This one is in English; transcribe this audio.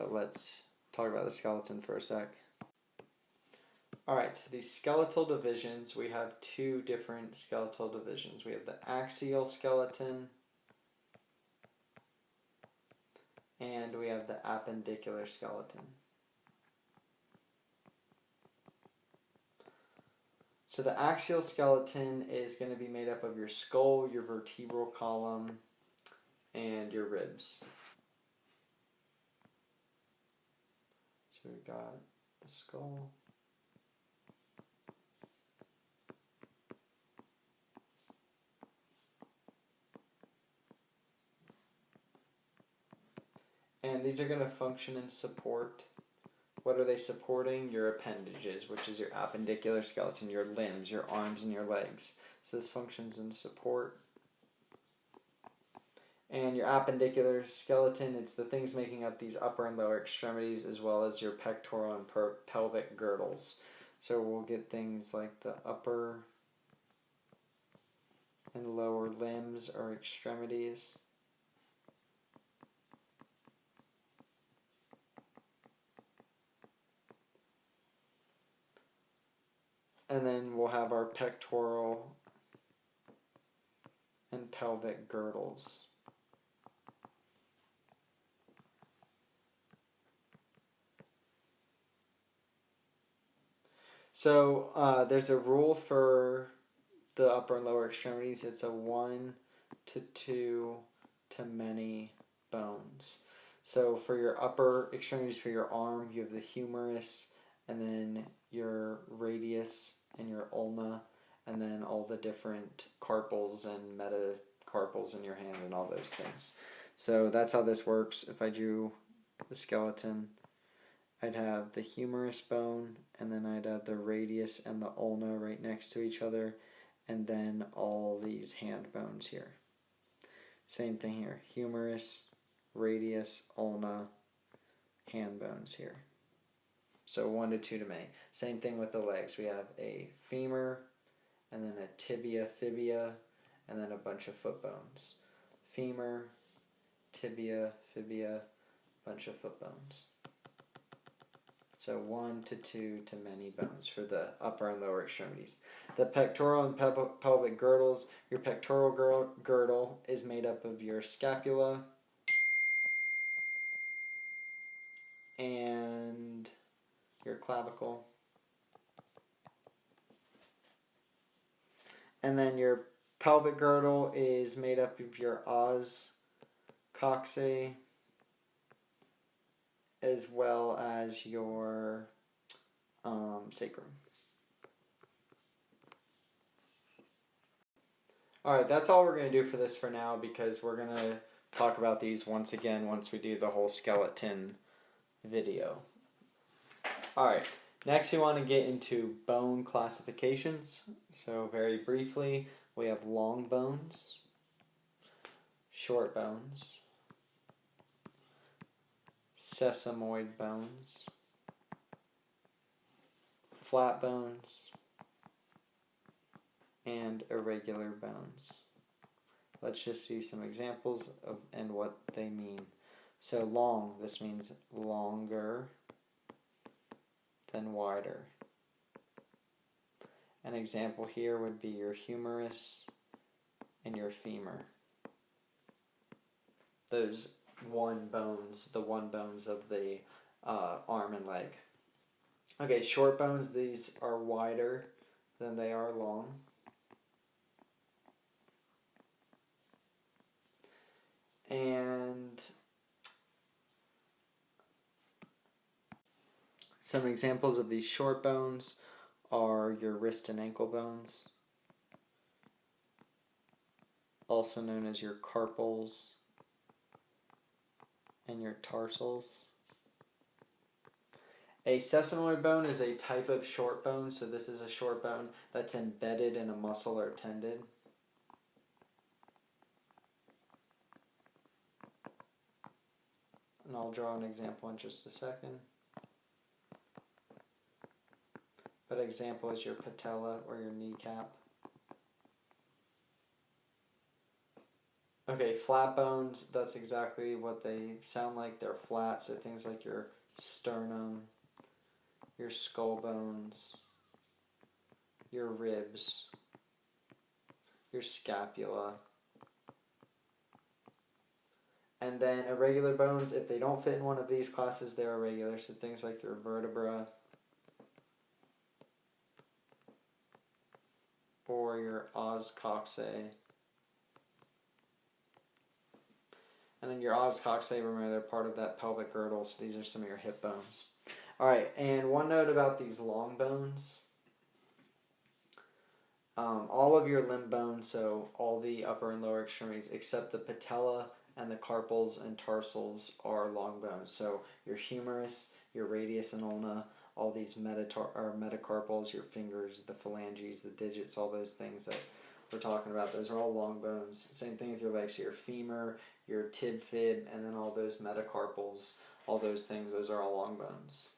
but let's talk about the skeleton for a sec. Alright, so these skeletal divisions, we have two different skeletal divisions. We have the axial skeleton and we have the appendicular skeleton. So the axial skeleton is going to be made up of your skull, your vertebral column, and your ribs. So we've got the skull. And these are going to function and support. What are they supporting? Your appendages, which is your appendicular skeleton, your limbs, your arms, and your legs. So this functions in support. And your appendicular skeleton, it's the things making up these upper and lower extremities, as well as your pectoral and pelvic girdles. So we'll get things like the upper and lower limbs or extremities. And then we'll have our pectoral and pelvic girdles. So there's a rule for the upper and lower extremities. It's a 1 to 2 to many bones. So for your upper extremities, for your arm, you have the humerus, and then your radius and your ulna, and then all the different carpals and metacarpals in your hand and all those things. So that's how this works. If I drew the skeleton, I'd have the humerus bone, and then I'd have the radius and the ulna right next to each other, and then all these hand bones here. Same thing here. Humerus, radius, ulna, hand bones here. So 1 to 2 to many. Same thing with the legs. We have a femur, and then a tibia, fibia, and then a bunch of foot bones. Femur, tibia, fibia, bunch of foot bones. So 1 to 2 to many bones for the upper and lower extremities. The pectoral and pelvic girdles. Your pectoral girdle is made up of your scapula and your clavicle. And then your pelvic girdle is made up of your os coxae as well as your sacrum. Alright, that's all we're going to do for this for now, because we're going to talk about these once again once we do the whole skeleton video. Alright, next we want to get into bone classifications. So very briefly, we have long bones, short bones, sesamoid bones, flat bones, and irregular bones. Let's just see some examples of and what they mean. So long, this means longer than wider. An example here would be your humerus and your femur. Those the one bones of the arm and leg. Okay, short bones, these are wider than they are long. And some examples of these short bones are your wrist and ankle bones, also known as your carpals and your tarsals. A sesamoid bone is a type of short bone, so this is a short bone that's embedded in a muscle or tendon. And I'll draw an example in just a second. But example is your patella or your kneecap. Okay, flat bones, that's exactly what they sound like. They're flat, so things like your sternum, your skull bones, your ribs, your scapula. And then irregular bones, if they don't fit in one of these classes, they're irregular. So things like your vertebra or your os coxae. And then your os coxae, remember, they're part of that pelvic girdle, so these are some of your hip bones. All right, and one note about these long bones. All of your limb bones, so all the upper and lower extremities, except the patella and the carpals and tarsals, are long bones. So your humerus, your radius and ulna, all these metacarpals, your fingers, the phalanges, the digits, all those things that we're talking about, those are all long bones. Same thing with your legs, so your femur, your tib fib, and then all those metacarpals, all those things, those are all long bones.